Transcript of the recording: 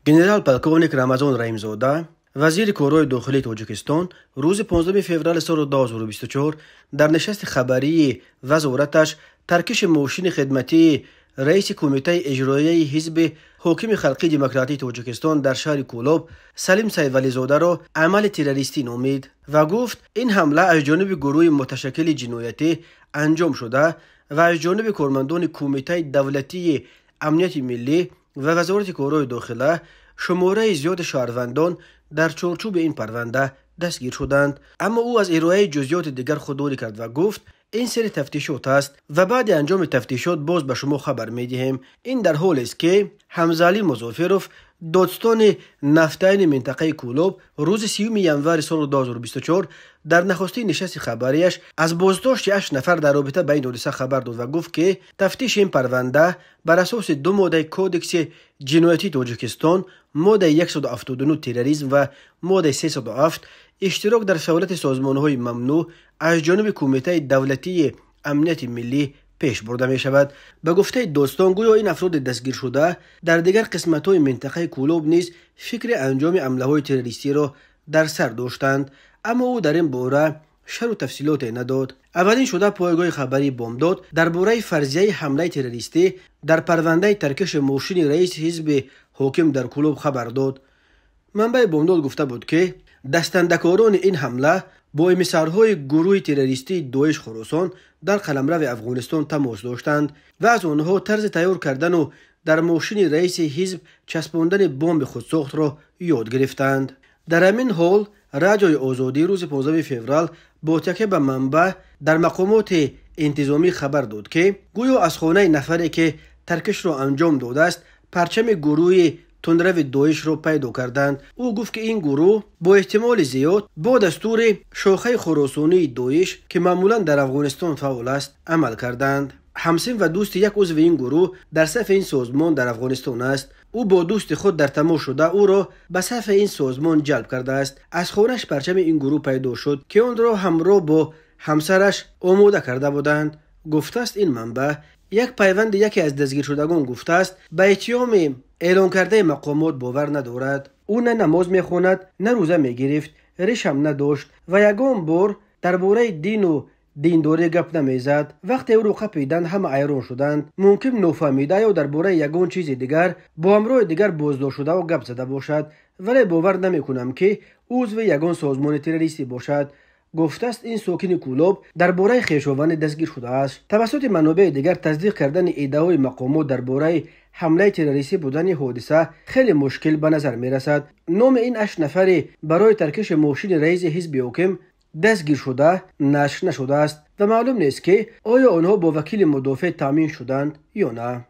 گنرال پلکونیک رمضان رحیمزاده وزیر کورای داخلی تاجیکستان روز 15 فوریه سال 2024 در نشست خبری وزارتش ترکش ماشین خدمتی رئیس کمیته اجرایی حزب حاکم خلقی دموکراتی تاجیکستان در شهر کولاب سلیم سیدولی زاده را عمل تروریستی نامید و گفت این حمله از جانب گروه متشکل جنایتی انجام شده و از جانب کارمندان کمیته دولتی امنیت ملی و وزارت کورای داخله شماره زیاد شهروندان در چارچوب این پرونده دستگیر شدند. اما او از ارائه جزئیات دیگر خودداری کرد و گفت این سری تفتیشات است و بعد انجام تفتیشات باز به شما خبر میدهیم. این در حالی است که حمزه علی مظافروف دادستان نفتین منطقه کولاب روز 30 ژانویه سال 2024 در نخستین نشست خبریش از بازداشت 8 نفر در رابطه با این حادثه خبر داد و گفت که تفتیش این پرونده بر اساس 2 ماده کودکس جنایتی تاجیکستان، ماده 179 تروریسم و ماده 307 اشتراک در فعالیت سازمان‌های ممنوع از جانب کمیته دولتی امنیت ملی پیش برده می شود. به گفته دادستان گویا این افراد دستگیر شده در دیگر قسمت‌های منطقه کولاب نیز فکر انجام حمله‌های تروریستی را در سر داشتند، اما او در این باره شرح و تفصیلات نداد. اولین شده پایگاه خبری بامداد درباره فرضیه حمله تروریستی در پرونده ترکش ماشین رئیس حزب حاکم در کولاب خبر داد. منبع بامداد گفته بود که دستندکاران این حمله با امیسرهای گروه تروریستی داعش خراسان در قلمرو افغانستان تماس داشتند و از آنها طرز تیار کردن و در ماشین رئیس حزب چسباندن بمب خودساخت را یاد گرفتند. در همین حال رادیوی آزادی روز 15 فوریه با تکیه به منبع در مقامات انتظامی خبر داد که گویا از خانه نفری که ترکش را انجام داده است پرچم گروه تندرو داعش را پیدا کردند. او گفت که این گروه با احتمال زیاد با دستور شاخه خراسانی داعش که معمولا در افغانستان فعال است عمل کردند. همسن و دوست یک عضو این گروه در صف این سازمان در افغانستان است. او با دوست خود در تماس شده او را به صف این سازمان جلب کرده است. از خانه‌اش پرچم این گروه پیدا شد که آن را همراه با همسرش آماده کرده بودند. گفته است این منبع یک پیوند یکی از دستگیر شدگان گفته است به اتهام اعلان کرده مقامات باور ندارد. او نه نماز میخواند نه روزه میگرفت، ریش هم نداشت و یگان بار درباره دین و دینداری گپ نمیزد. وقتی او را قپیدند همه حیران شدند. ممکن نفهمیده یا درباره یگان چیز دیگر با همراه دیگر بازداشت شده و گپ زده باشد، ولی باور نمیکنم که عضو یگان سازمان تروریستی باشد. گفته است این ساکن کولاب درباره خویشاوند دستگیر شده است. توسط منابع دیگر تصدیق کردن ادعای مقامات درباره حمله تروریستی بودن حادثه خیلی مشکل به نظر می رسد. نام این 8 نفری برای ترکش ماشین رئیس حزب حاکم دستگیر شده نشر نشده است و معلوم نیست که آیا آنها با وکیل مدافع تامین شدند یا نه.